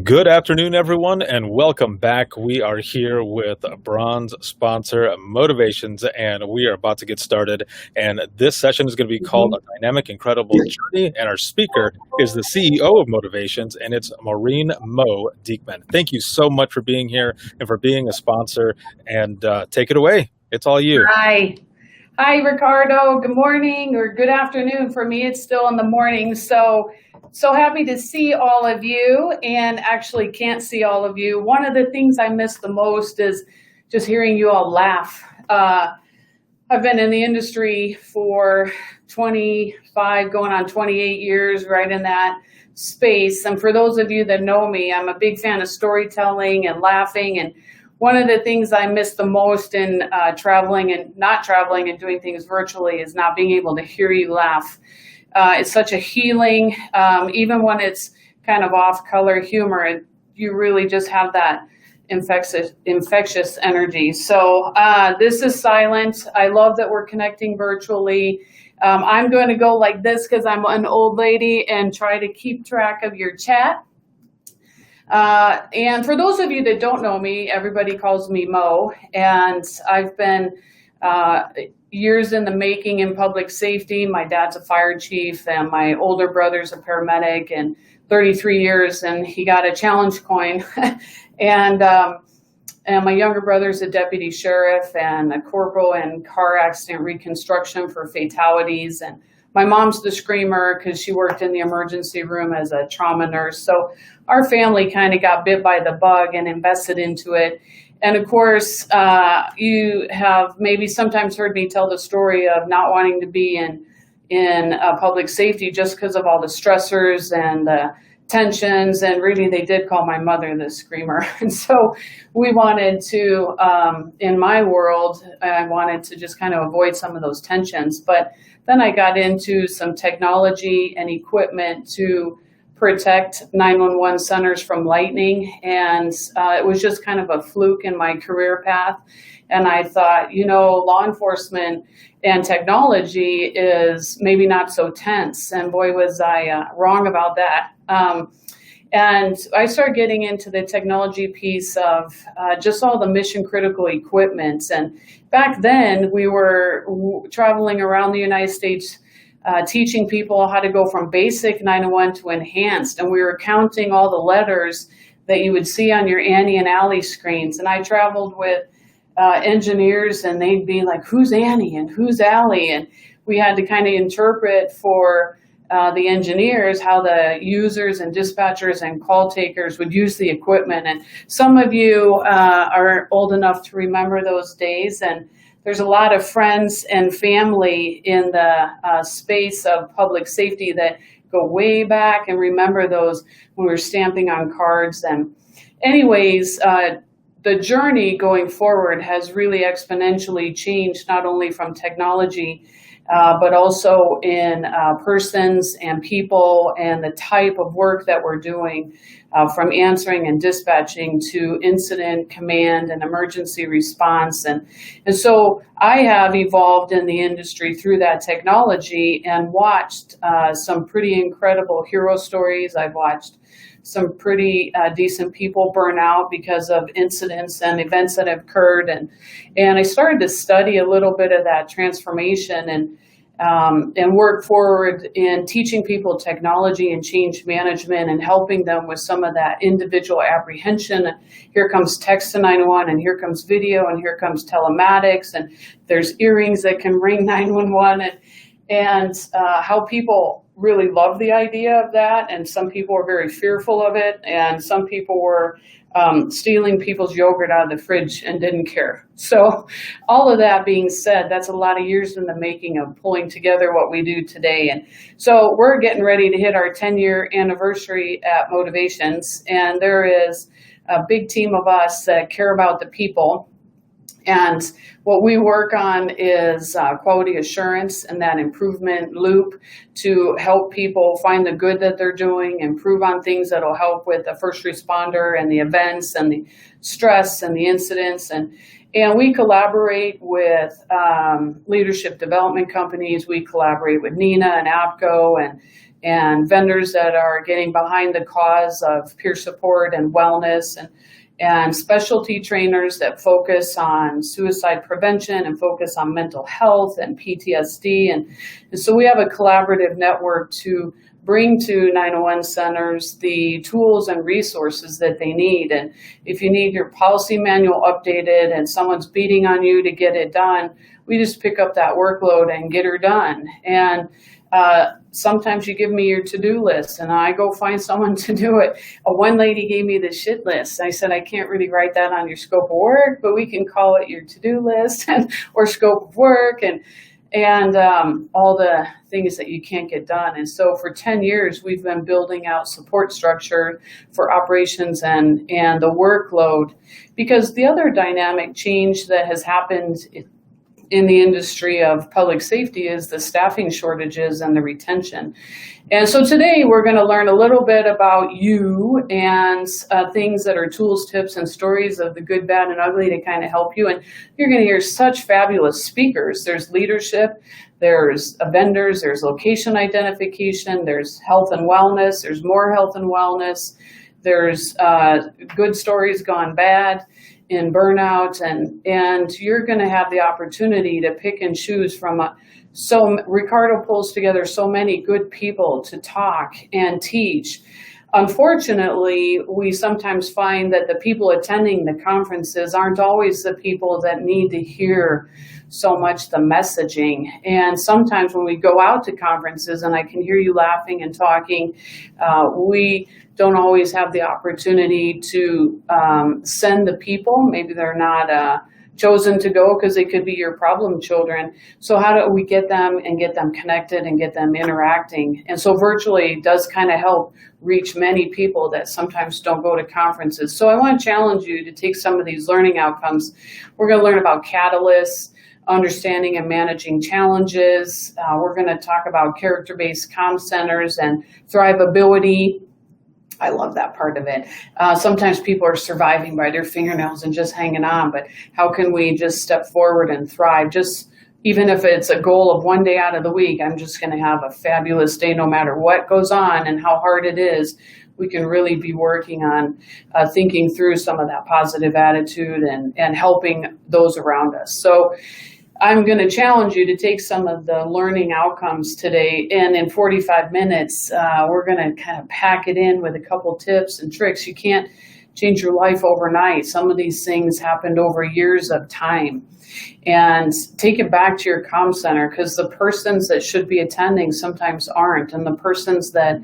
Good afternoon, everyone, and welcome back. We are here with bronze sponsor Motivations, and we are about to get started. And this session is going to be called A Dynamic, Incredible Journey. And our speaker is the CEO of Motivations, and it's Maureen Mo Diekman. Thank you so much for being here and for being a sponsor. And take it away. It's all you. Hi. Hi, Ricardo. Good morning or good afternoon. For me, it's still in the morning. So happy to see all of you, and actually can't see all of you. One of the things I miss the most is just hearing you all laugh. I've been in the industry for 25, going on 28 years, right in that space. And for those of you that know me, I'm a big fan of storytelling and laughing. And one of the things I miss the most in traveling and not traveling and doing things virtually is not being able to hear you laugh. It's such a healing, even when it's kind of off-color humor, you really just have that infectious energy. So this is silent. I love that we're connecting virtually. I'm going to go like this because I'm an old lady and try to keep track of your chat. And for those of you that don't know me, everybody calls me Mo, and I've been years in the making in public safety. My dad's a fire chief, and my older brother's a paramedic, and 33 years, and he got a challenge coin. and my younger brother's a deputy sheriff and a corporal in car accident reconstruction for fatalities. And my mom's the screamer because she worked in the emergency room as a trauma nurse. So our family kind of got bit by the bug and invested into it. And of course, you have maybe sometimes heard me tell the story of not wanting to be in public safety just because of all the stressors and the tensions. And really, they did call my mother the screamer. And so we wanted to, in my world, I wanted to just kind of avoid some of those tensions. But then I got into some technology and equipment to protect 911 centers from lightning. And it was just kind of a fluke in my career path. And I thought, law enforcement and technology is maybe not so tense. And boy, was I wrong about that. And I started getting into the technology piece of just all the mission critical equipment. And back then we were traveling around the United States teaching people how to go from basic 911 to enhanced. And we were counting all the letters that you would see on your Annie and Allie screens. And I traveled with engineers, and they'd be like, who's Annie and who's Allie? And we had to kind of interpret for the engineers how the users and dispatchers and call takers would use the equipment. And some of you are old enough to remember those days. And there's a lot of friends and family in the space of public safety that go way back and remember those when we were stamping on cards. And anyways, the journey going forward has really exponentially changed, not only from technology, but also in persons and people and the type of work that we're doing, from answering and dispatching to incident command and emergency response. And so I have evolved in the industry through that technology and watched some pretty incredible hero stories. I've watched some pretty decent people burn out because of incidents and events that have occurred. And I started to study a little bit of that transformation and work forward in teaching people technology and change management and helping them with some of that individual apprehension. Here comes text to 911, and here comes video, and here comes telematics, and there's earrings that can ring 911, and how people really love the idea of that, and some people are very fearful of it, and some people were stealing people's yogurt out of the fridge and didn't care. So all of that being said, that's a lot of years in the making of pulling together what we do today. And so we're getting ready to hit our 10-year anniversary at Motivations, and there is a big team of us that care about the people. And what we work on is quality assurance and that improvement loop to help people find the good that they're doing, improve on things that'll help with the first responder and the events and the stress and the incidents. And we collaborate with leadership development companies. We collaborate with NINA and APCO and vendors that are getting behind the cause of peer support and wellness, and specialty trainers that focus on suicide prevention and focus on mental health and PTSD. And so we have a collaborative network to bring to 901 centers the tools and resources that they need. And if you need your policy manual updated and someone's beating on you to get it done, we just pick up that workload and get her done. And sometimes you give me your to-do list and I go find someone to do it. One lady gave me the shit list. I said, I can't really write that on your scope of work, but we can call it your to-do list or scope of work and all the things that you can't get done. And so for 10 years, we've been building out support structure for operations and the workload, because the other dynamic change that has happened in the industry of public safety is the staffing shortages and the retention. And so today we're going to learn a little bit about you and things that are tools, tips, and stories of the good, bad, and ugly to kind of help you. And you're going to hear such fabulous speakers. There's leadership, there's vendors, there's location identification, there's health and wellness, there's more health and wellness, there's good stories gone bad in burnout, and you're going to have the opportunity to pick and choose from Ricardo pulls together so many good people to talk and teach. Unfortunately, we sometimes find that the people attending the conferences aren't always the people that need to hear so much the messaging. And sometimes when we go out to conferences and I can hear you laughing and talking, we don't always have the opportunity to send the people. Maybe they're not chosen to go because they could be your problem children. So how do we get them and get them connected and get them interacting? And so virtually does kind of help reach many people that sometimes don't go to conferences. So I want to challenge you to take some of these learning outcomes. We're going to learn about catalysts, understanding and managing challenges. We're going to talk about character-based comm centers and thrivability. I love that part of it. Sometimes people are surviving by their fingernails and just hanging on, but how can we just step forward and thrive? Just even if it's a goal of one day out of the week, I'm just going to have a fabulous day no matter what goes on and how hard it is. We can really be working on thinking through some of that positive attitude and helping those around us. So I'm going to challenge you to take some of the learning outcomes today, and in 45 minutes, we're going to kind of pack it in with a couple tips and tricks. You can't change your life overnight. Some of these things happened over years of time. And take it back to your comm center, because the persons that should be attending sometimes aren't, and the persons that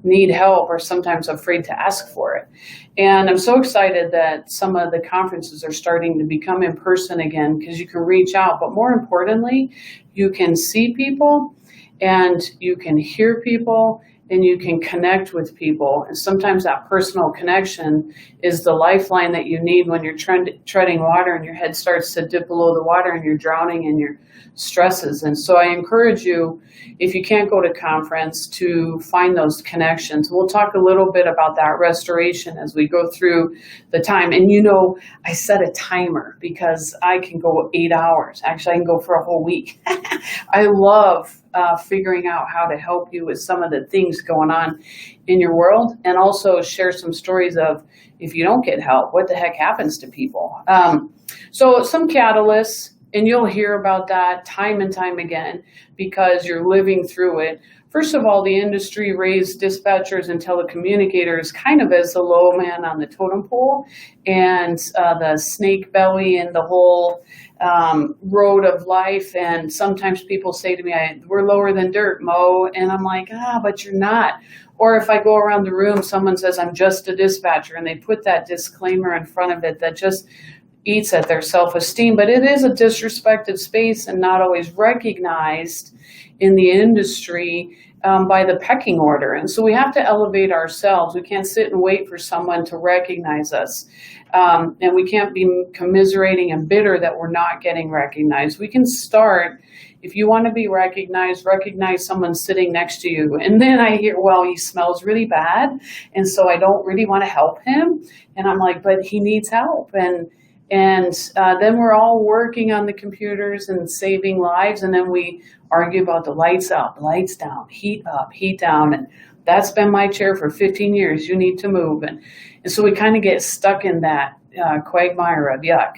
need help are sometimes afraid to ask for it. And I'm so excited that some of the conferences are starting to become in person again, because you can reach out, but more importantly, you can see people and you can hear people and you can connect with people. And sometimes that personal connection is the lifeline that you need when you're treading water and your head starts to dip below the water and you're drowning in your stresses. And so I encourage you, if you can't go to conference, to find those connections. We'll talk a little bit about that restoration as we go through the time. And you know, I set a timer because I can go 8 hours. Actually, I can go for a whole week. I love figuring out how to help you with some of the things going on in your world, and also share some stories of if you don't get help, what the heck happens to people. So some catalysts, and you'll hear about that time and time again because you're living through it. First of all, the industry raised dispatchers and telecommunicators kind of as the low man on the totem pole, and the snake belly and the whole road of life. And sometimes people say to me, we're lower than dirt, Mo. And I'm like, but you're not. Or if I go around the room, someone says, I'm just a dispatcher, and they put that disclaimer in front of it that just eats at their self-esteem. But it is a disrespected space and not always recognized in the industry by the pecking order. And so we have to elevate ourselves. We can't sit and wait for someone to recognize us. And we can't be commiserating and bitter that we're not getting recognized. We can start, if you want to be recognized, recognize someone sitting next to you. And then I hear, well, he smells really bad, and so I don't really want to help him. And I'm like, but he needs help. And then we're all working on the computers and saving lives. And then we argue about the lights up, lights down, heat up, heat down. And that's been my chair for 15 years. You need to move. And so we kind of get stuck in that quagmire of yuck.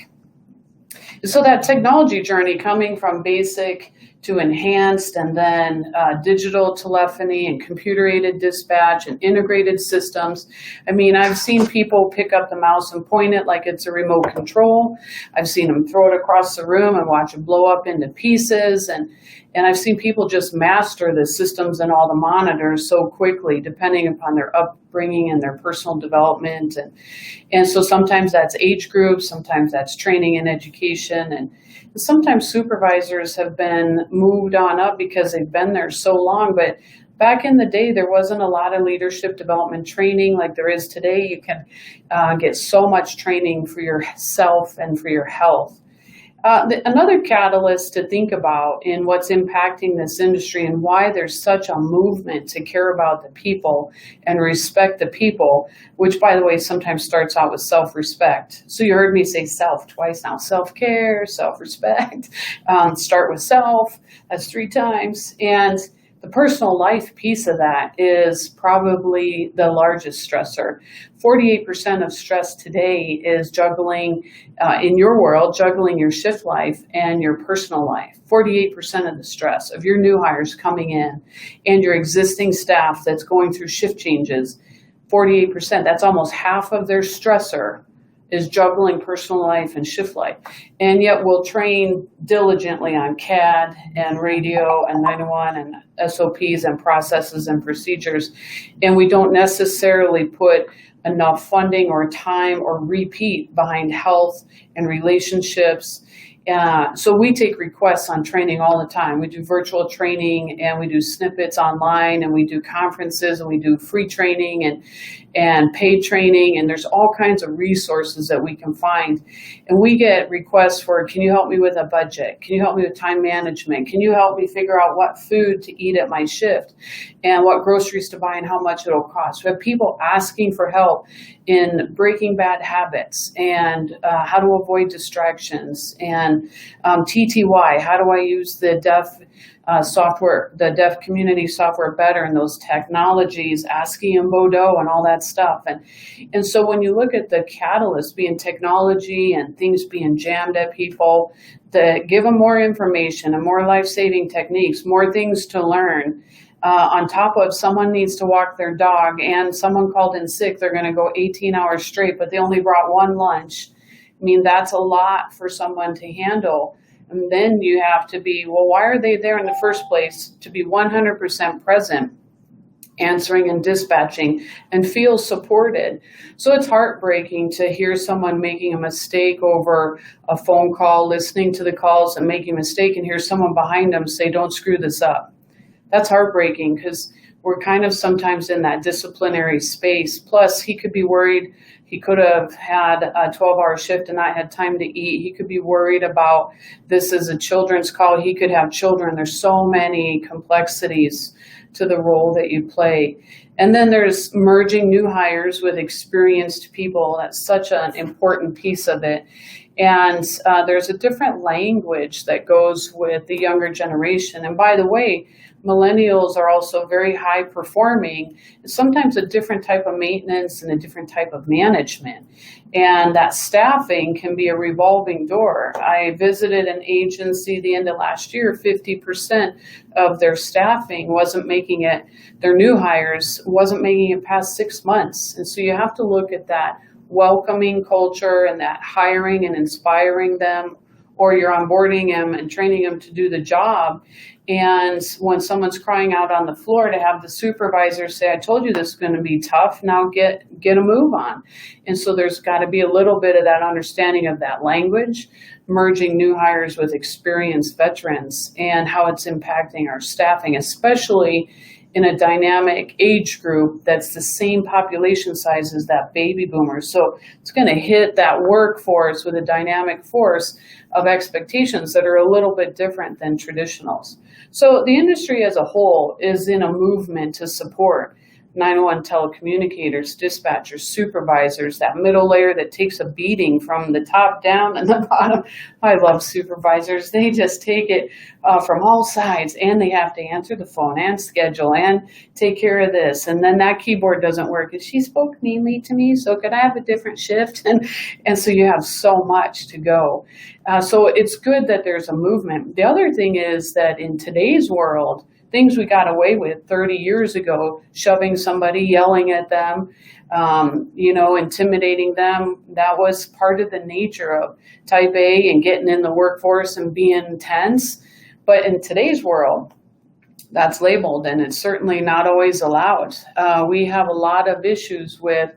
And so that technology journey coming from basic to enhanced and then digital telephony and computer-aided dispatch and integrated systems. I mean, I've seen people pick up the mouse and point it like it's a remote control. I've seen them throw it across the room and watch it blow up into pieces. And I've seen people just master the systems and all the monitors so quickly, depending upon their upbringing and their personal development. And so sometimes that's age groups, sometimes that's training and education, and sometimes supervisors have been moved on up because they've been there so long. But back in the day, there wasn't a lot of leadership development training like there is today. You can get so much training for yourself and for your health. Another catalyst to think about in what's impacting this industry and why there's such a movement to care about the people and respect the people, which, by the way, sometimes starts out with self-respect. So you heard me say self twice now. Self-care, self-respect, start with self. That's 3 times. And the personal life piece of that is probably the largest stressor. 48% of stress today is juggling, in your world, juggling your shift life and your personal life. 48% of the stress of your new hires coming in and your existing staff that's going through shift changes, 48%, that's almost half of their stressor is juggling personal life and shift life. And yet we'll train diligently on CAD and radio and 911 and SOPs and processes and procedures. And we don't necessarily put enough funding or time or repeat behind health and relationships. So we take requests on training all the time. We do virtual training and we do snippets online and we do conferences and we do free training and paid training, and there's all kinds of resources that we can find. And we get requests for, can you help me with a budget? Can you help me with time management? Can you help me figure out what food to eat at my shift and what groceries to buy and how much it'll cost? We have people asking for help in breaking bad habits and how to avoid distractions, and TTY, how do I use the deaf software, the deaf community software better, and those technologies, ASCII and Bodo and all that stuff. And so when you look at the catalyst being technology and things being jammed at people, to give them more information and more life-saving techniques, more things to learn, on top of someone needs to walk their dog and someone called in sick, they're going to go 18 hours straight, but they only brought one lunch. I mean, that's a lot for someone to handle. And then you have to be, well, why are they there in the first place? To be 100% present, answering and dispatching, and feel supported. So it's heartbreaking to hear someone making a mistake over a phone call, listening to the calls and making a mistake, and hear someone behind them say, don't screw this up. That's heartbreaking because we're kind of sometimes in that disciplinary space. Plus, he could be worried. He could have had a 12-hour shift and not had time to eat. He could be worried about this is a children's call. He could have children. There's so many complexities to the role that you play. And then there's merging new hires with experienced people. That's such an important piece of it. And there's a different language that goes with the younger generation. And by the way, millennials are also very high performing, sometimes a different type of maintenance and a different type of management. And that staffing can be a revolving door. I visited an agency the end of last year, 50% of their staffing wasn't making it, their new hires wasn't making it past 6 months. And so you have to look at that welcoming culture and that hiring and inspiring them, or you're onboarding them and training them to do the job. And when someone's crying out on the floor, to have the supervisor say, I told you this is going to be tough, now get a move on. And so there's got to be a little bit of that understanding of that language, merging new hires with experienced veterans, and how it's impacting our staffing, especially in a dynamic age group that's the same population size as that baby boomers. So it's going to hit that workforce with a dynamic force of expectations that are a little bit different than traditionals. So the industry as a whole is in a movement to support 911 telecommunicators, dispatchers, supervisors, that middle layer that takes a beating from the top down and the bottom. I love supervisors. They just take it from all sides, and they have to answer the phone and schedule and take care of this. And then that keyboard doesn't work. And she spoke meanly to me, so could I have a different shift? And so you have so much to go. So it's good that there's a movement. The other thing is that in today's world, things we got away with 30 years ago, shoving somebody, yelling at them, intimidating them, that was part of the nature of type A and getting in the workforce and being tense. But in today's world, that's labeled, and it's certainly not always allowed. We have a lot of issues with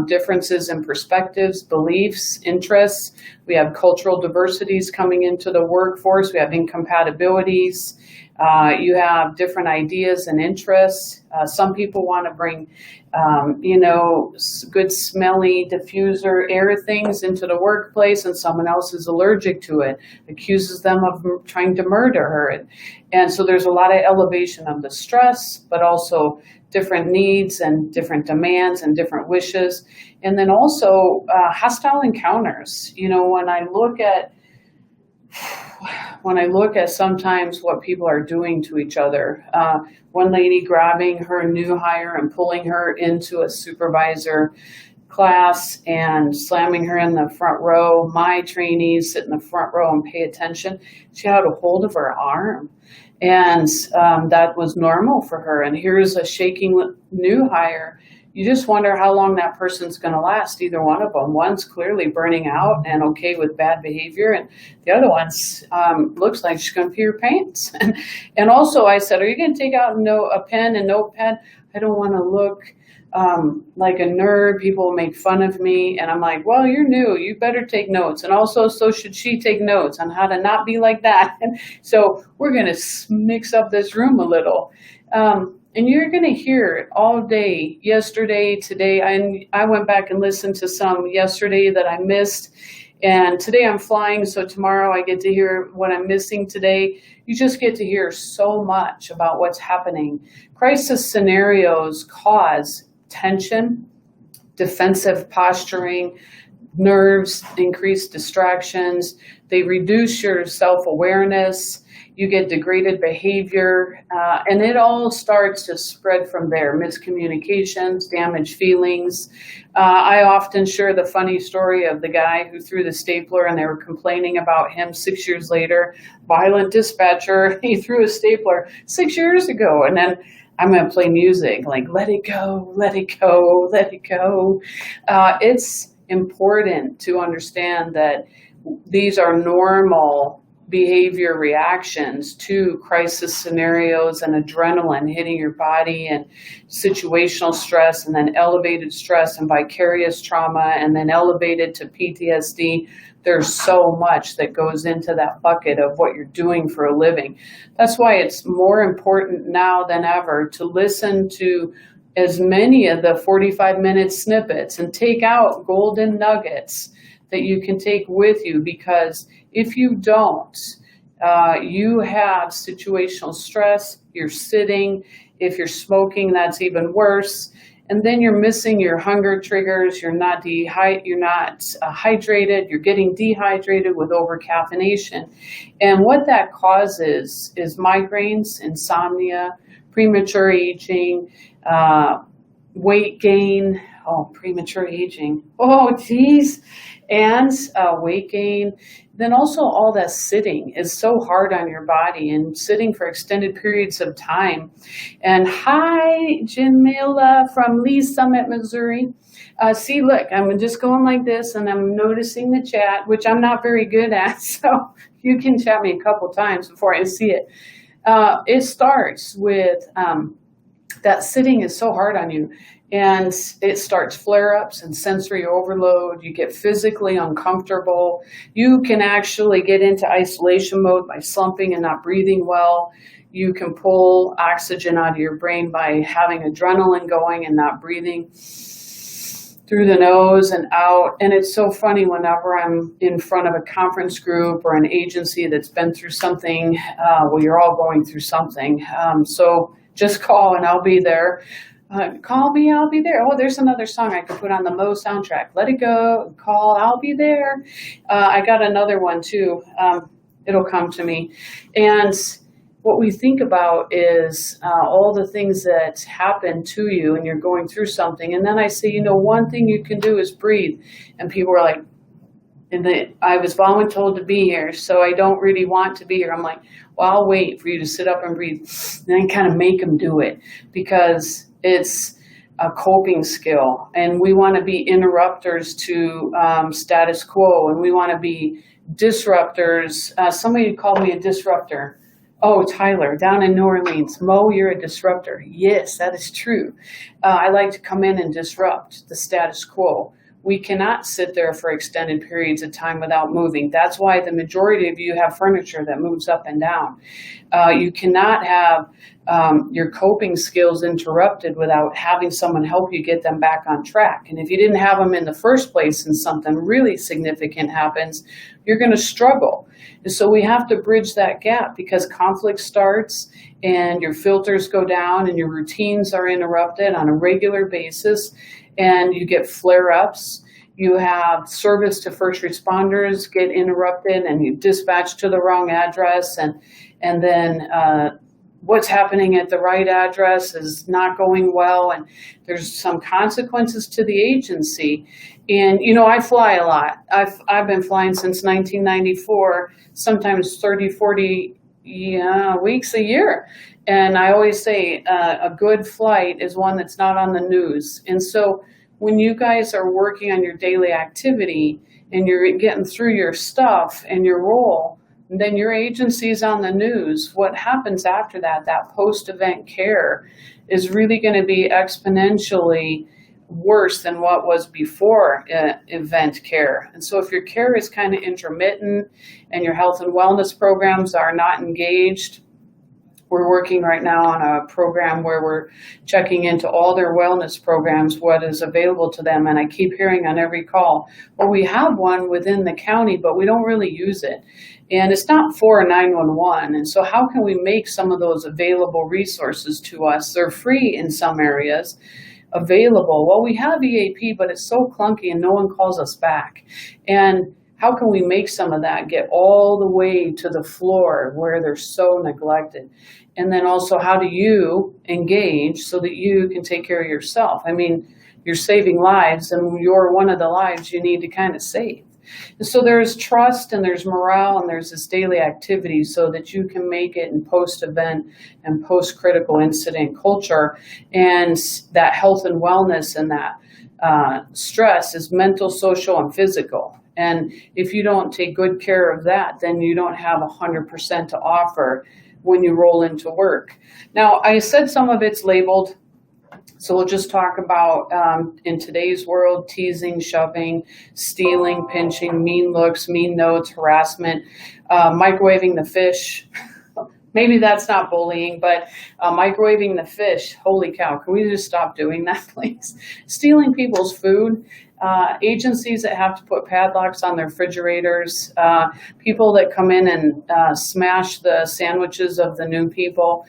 differences in perspectives, beliefs, interests. We have cultural diversities coming into the workforce. We have incompatibilities. You have different ideas and interests. Some people want to bring, good smelly diffuser air things into the workplace, and someone else is allergic to it, accuses them of trying to murder her. And so there's a lot of elevation of the stress, but also different needs and different demands and different wishes. And then also hostile encounters. When I look at sometimes what people are doing to each other, one lady grabbing her new hire and pulling her into a supervisor class and slamming her in the front row. My trainees sit in the front row and pay attention. She had a hold of her arm, and that was normal for her. And here's a shaking new hire. You just wonder how long that person's going to last, either one of them. One's clearly burning out and okay with bad behavior, and the other one's looks like she's going to pee her pants. And also I said, are you going to take out a pen and notepad? I don't want to look like a nerd. People will make fun of me. And I'm like, well, you're new. You better take notes. And also, so should she take notes on how to not be like that. And so we're going to mix up this room a little. And you're going to hear it all day, yesterday, today. I went back and listened to some yesterday that I missed. And today I'm flying, so tomorrow I get to hear what I'm missing today. You just get to hear so much about what's happening. Crisis scenarios cause tension, defensive posturing, nerves, increased distractions. They reduce your self-awareness. You get degraded behavior, and it all starts to spread from there. Miscommunications, damaged feelings. I often share the funny story of the guy who threw the stapler and they were complaining about him 6 years later. Violent dispatcher, he threw a stapler 6 years ago. And then I'm going to play music like, let it go, let it go, let it go. It's important to understand that these are normal behavior reactions to crisis scenarios and adrenaline hitting your body and situational stress, and then elevated stress and vicarious trauma, and then elevated to PTSD. There's so much that goes into that bucket of what you're doing for a living. That's why it's more important now than ever to listen to as many of the 45-minute snippets and take out golden nuggets that you can take with you, because if you don't, you have situational stress, you're sitting. If you're smoking, that's even worse. And then you're missing your hunger triggers. You're not hydrated. You're getting dehydrated with overcaffeination. And what that causes is migraines, insomnia, premature aging, weight gain. Oh, premature aging. Oh, geez. And weight gain. Then also all that sitting is so hard on your body, and sitting for extended periods of time. And hi, Jamila from Lee Summit, Missouri. See, look, I'm just going like this, and I'm noticing the chat, which I'm not very good at. So you can chat me a couple times before I see it. It starts with that sitting is so hard on you. And it starts flare-ups and sensory overload. You get physically uncomfortable. You can actually get into isolation mode by slumping and not breathing well. You can pull oxygen out of your brain by having adrenaline going and not breathing through the nose and out. And it's so funny whenever I'm in front of a conference group or an agency that's been through something. Well, you're all going through something. So just call and I'll be there. Call me, I'll be there. Oh, there's another song I could put on the Mo soundtrack. Let it go, call, I'll be there. I got another one too. It'll come to me. And what we think about is all the things that happen to you and you're going through something. And then I say, one thing you can do is breathe. And people are like, I was voluntold to be here, so I don't really want to be here. I'm like, well, I'll wait for you to sit up and breathe. And then kind of make them do it because it's a coping skill. And we want to be interrupters to status quo, and we want to be disruptors. Somebody called me a disruptor. Oh, Tyler, down in New Orleans. Mo, you're a disruptor. Yes, that is true. I like to come in and disrupt the status quo. We cannot sit there for extended periods of time without moving. That's why the majority of you have furniture that moves up and down. You cannot have your coping skills interrupted without having someone help you get them back on track. And if you didn't have them in the first place and something really significant happens, you're going to struggle. And so we have to bridge that gap because conflict starts and your filters go down and your routines are interrupted on a regular basis. And you get flare-ups, you have service to first responders get interrupted and you dispatch to the wrong address and then what's happening at the right address is not going well and there's some consequences to the agency. And, I fly a lot. I've been flying since 1994, sometimes 30, 40 weeks a year. And I always say a good flight is one that's not on the news. And so when you guys are working on your daily activity and you're getting through your stuff and your role, then your agency's on the news. What happens after that post-event care, is really going to be exponentially worse than what was before event care. And so if your care is kind of intermittent and your health and wellness programs are not engaged, we're working right now on a program where we're checking into all their wellness programs, what is available to them. And I keep hearing on every call, well, we have one within the county, but we don't really use it. And it's not for 911. And so how can we make some of those available resources to us? They're free in some areas, available. Well, we have EAP, but it's so clunky and no one calls us back. And how can we make some of that get all the way to the floor where they're so neglected? And then also, how do you engage so that you can take care of yourself? I mean, you're saving lives and you're one of the lives you need to kind of save. And so there's trust and there's morale and there's this daily activity so that you can make it in post-event and post-critical incident culture. And that health and wellness and that stress is mental, social, and physical. And if you don't take good care of that, then you don't have 100% to offer when you roll into work. Now, I said some of it's labeled, so we'll just talk about, in today's world, teasing, shoving, stealing, pinching, mean looks, mean notes, harassment, microwaving the fish. Maybe that's not bullying, but microwaving the fish, holy cow, can we just stop doing that, please? Stealing people's food. Agencies that have to put padlocks on their refrigerators, people that come in and smash the sandwiches of the new people.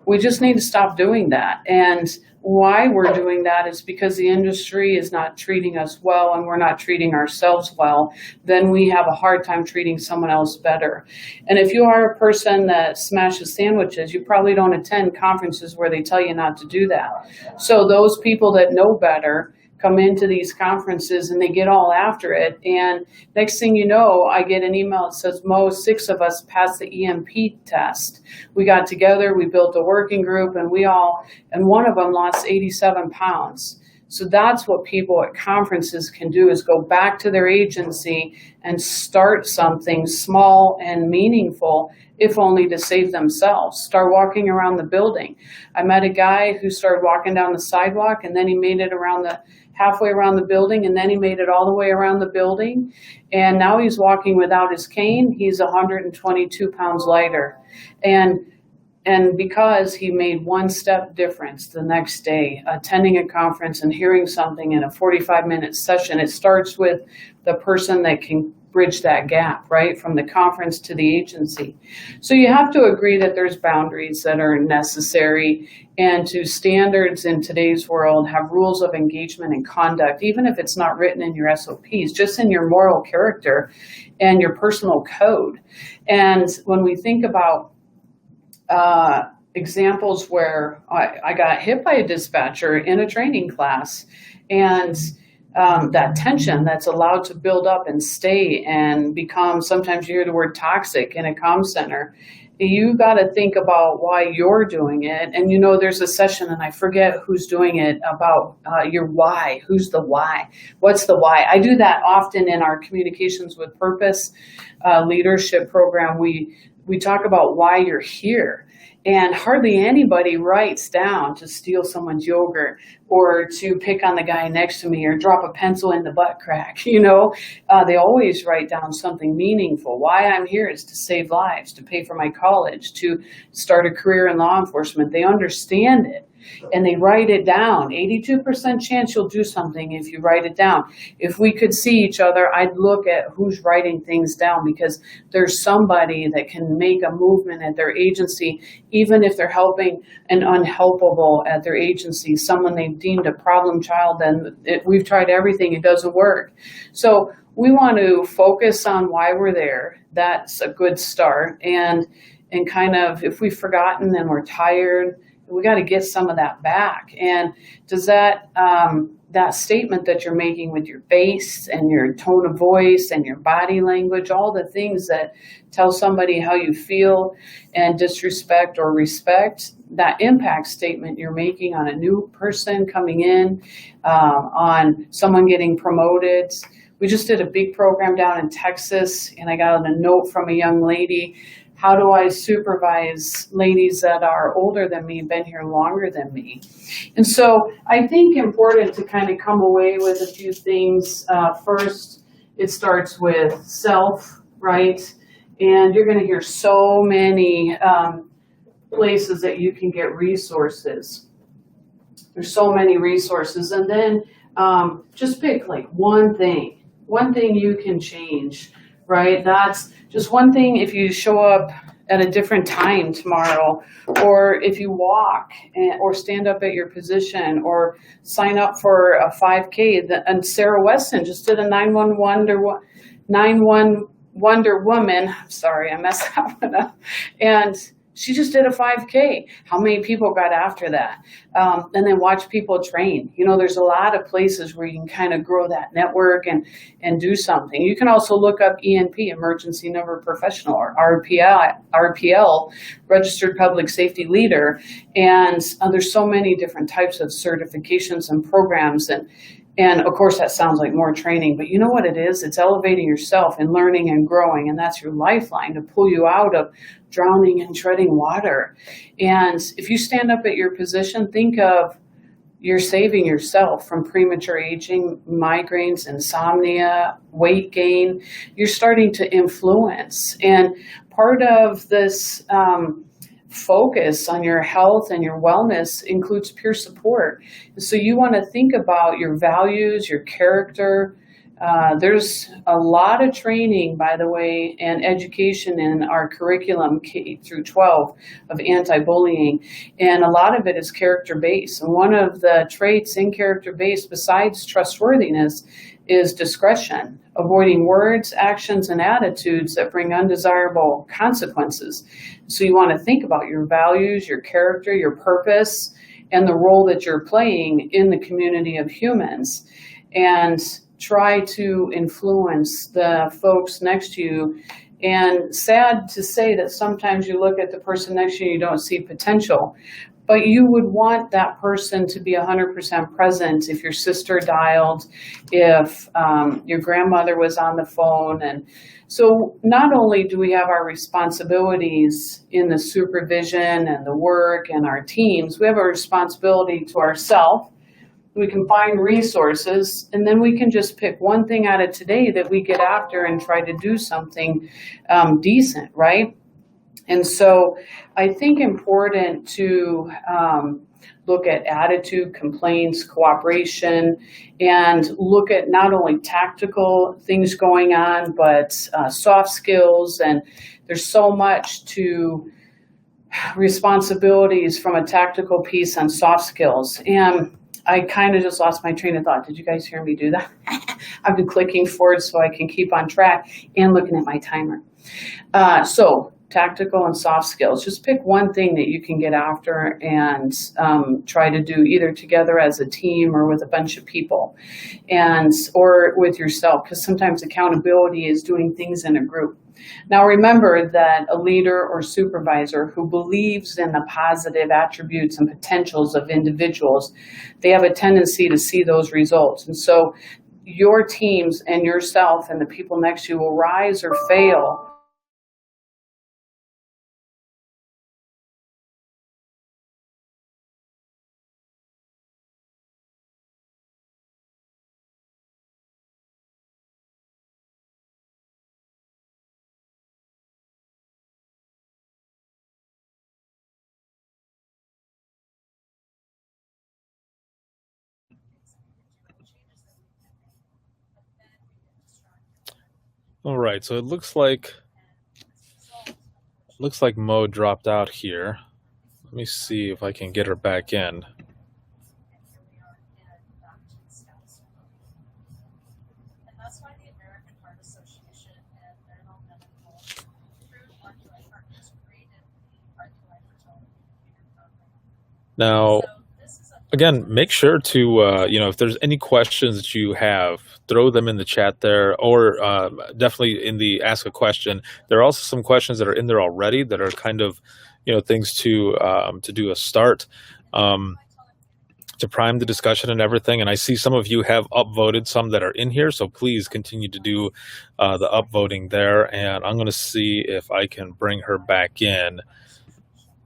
We just need to stop doing that. And why we're doing that is because the industry is not treating us well and we're not treating ourselves well. Then we have a hard time treating someone else better. And if you are a person that smashes sandwiches, you probably don't attend conferences where they tell you not to do that. So those people that know better come into these conferences and they get all after it. And next thing you know, I get an email that says, Mo, 6 of us passed the EMP test. We got together, we built a working group, and one of them lost 87 pounds. So that's what people at conferences can do, is go back to their agency and start something small and meaningful, if only to save themselves. Start walking around the building. I met a guy who started walking down the sidewalk, and then he made it halfway around the building, and then he made it all the way around the building. And now he's walking without his cane. He's 122 pounds lighter. And because he made one step difference the next day, attending a conference and hearing something in a 45-minute session, it starts with the person that can bridge that gap, right, from the conference to the agency. So you have to agree that there's boundaries that are necessary, and to standards in today's world have rules of engagement and conduct, even if it's not written in your SOPs, just in your moral character and your personal code. And when we think about examples where I got hit by a dispatcher in a training class, and that tension that's allowed to build up and stay and become, sometimes you hear the word toxic in a comm center. You got to think about why you're doing it. And there's a session, and I forget who's doing it, about your why. Who's the why? What's the why? I do that often in our Communications with Purpose leadership program. We talk about why you're here. And hardly anybody writes down to steal someone's yogurt or to pick on the guy next to me or drop a pencil in the butt crack. They always write down something meaningful. Why I'm here is to save lives, to pay for my college, to start a career in law enforcement. They understand it. And they write it down. 82% chance you'll do something if you write it down. If we could see each other, I'd look at who's writing things down, because there's somebody that can make a movement at their agency, even if they're helping an unhelpable at their agency, someone they've deemed a problem child, and we've tried everything, it doesn't work. So we want to focus on why we're there. That's a good start. And kind of, if we've forgotten and we're tired, we got to get some of that back. And does that statement that you're making with your face and your tone of voice and your body language, all the things that tell somebody how you feel, and disrespect or respect, that impact statement you're making on a new person coming in, on someone getting promoted. We just did a big program down in Texas, and I got a note from a young lady. How do I supervise ladies that are older than me, been here longer than me? And so I think important to kind of come away with a few things. First, it starts with self, right? And you're going to hear so many places that you can get resources. There's so many resources. And then just pick like one thing you can change, right? That's just one thing. If you show up at a different time tomorrow, or if you walk or stand up at your position, or sign up for a 5K. And Sarah Weston just did a 9-1 Wonder Woman. Sorry, I messed that one up. And she just did a 5K. How many people got after that? And then watch people train. There's a lot of places where you can kind of grow that network and do something. You can also look up ENP, Emergency Number Professional, or RPL, Registered Public Safety Leader. And there's so many different types of certifications and programs. And of course, that sounds like more training, but you know what it is? It's elevating yourself and learning and growing, and that's your lifeline to pull you out of drowning and treading water. And if you stand up at your position, think of you're saving yourself from premature aging, migraines, insomnia, weight gain. You're starting to influence. And part of this focus on your health and your wellness includes peer support. So you want to think about your values, your character. There's a lot of training, by the way, and education in our curriculum, K through 12, of anti-bullying. And a lot of it is character-based. And one of the traits in character-based, besides trustworthiness, is discretion, avoiding words, actions, and attitudes that bring undesirable consequences. So you want to think about your values, your character, your purpose, and the role that you're playing in the community of humans, and try to influence the folks next to you. And sad to say that sometimes you look at the person next to you, you don't see potential. But you would want that person to be 100% present if your sister dialed, if your grandmother was on the phone. And so not only do we have our responsibilities in the supervision and the work and our teams, we have a responsibility to ourselves. We can find resources, and then we can just pick one thing out of today that we get after and try to do something decent, right? And so I think important to look at attitude, complaints, cooperation, and look at not only tactical things going on, but soft skills. And there's so much to responsibilities from a tactical piece on soft skills. And I kind of just lost my train of thought. Did you guys hear me do that? I've been clicking forward so I can keep on track and looking at my timer. So tactical and soft skills. Just pick one thing that you can get after and try to do either together as a team or with a bunch of people, and or with yourself, because sometimes accountability is doing things in a group. Now remember that a leader or supervisor who believes in the positive attributes and potentials of individuals, they have a tendency to see those results. And so your teams and yourself and the people next to you will rise or fail. All right, so it looks like Mo dropped out here. Let me see if I can get her back in. Now, again, make sure to, if there's any questions that you have, throw them in the chat there, or definitely in the ask a question. There are also some questions that are in there already that are kind of, things to do a start, to prime the discussion and everything. And I see some of you have upvoted some that are in here, so please continue to do the upvoting there. And I'm going to see if I can bring her back in.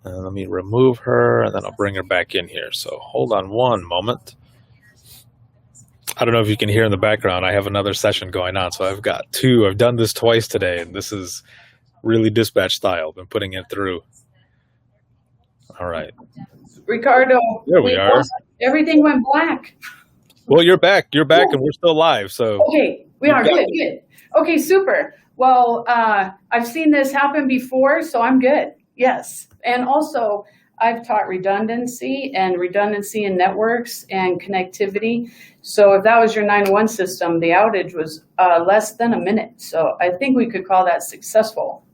Let me remove her, and then I'll bring her back in here. So hold on one moment. I don't know if you can hear in the background, I have another session going on. So I've got two. I've done this twice today, and this is really dispatch style. Been putting it through. All right. Ricardo, there we are. Everything went black. Well, you're back. You're back, and we're still live. So okay, we are good. Good. Okay, super. Well, I've seen this happen before, so I'm good. Yes. And also, I've taught redundancy in networks and connectivity. So if that was your 911 system, the outage was less than a minute. So I think we could call that successful.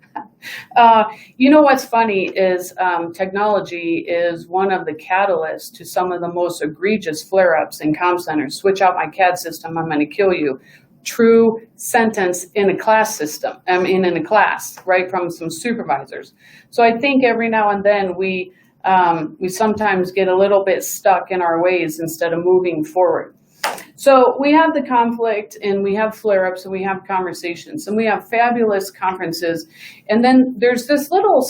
What's funny is technology is one of the catalysts to some of the most egregious flare-ups in comm centers. Switch out my CAD system, I'm going to kill you. True sentence in a class system, in a class, right, from some supervisors. So I think every now and then we sometimes get a little bit stuck in our ways instead of moving forward. So we have the conflict, and we have flare-ups, and we have conversations, and we have fabulous conferences. And then there's this little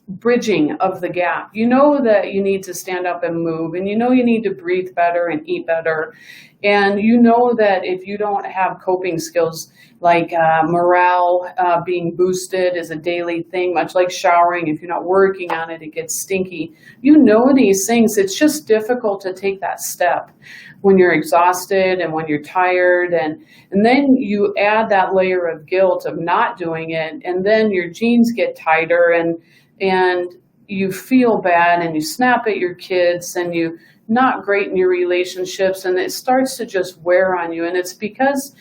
bridging of the gap. You know that you need to stand up and move, and you know you need to breathe better and eat better. And you know that if you don't have coping skills like morale being boosted is a daily thing, much like showering. If you're not working on it, it gets stinky. You know these things. It's just difficult to take that step when you're exhausted and when you're tired. And then you add that layer of guilt of not doing it, and then your jeans get tighter, and you feel bad, and you snap at your kids, and you not great in your relationships, and it starts to just wear on you. And it's because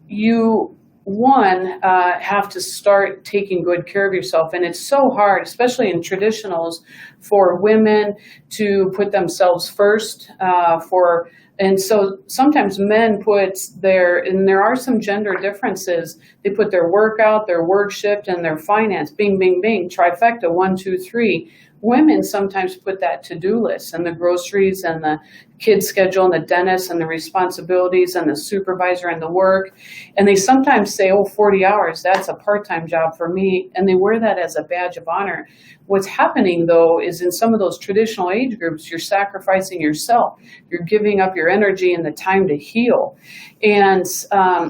you have to start taking good care of yourself. And it's so hard, especially in traditionals, for women to put themselves first and so sometimes men and there are some gender differences, they put their workout, their work shift, and their finance, bing, bing, bing, trifecta, 1, 2, 3. Women sometimes put that to-do list and the groceries and the kid schedule and the dentist and the responsibilities and the supervisor and the work. And they sometimes say, oh, 40 hours, that's a part-time job for me. And they wear that as a badge of honor. What's happening, though, is in some of those traditional age groups, you're sacrificing yourself. You're giving up your energy and the time to heal. And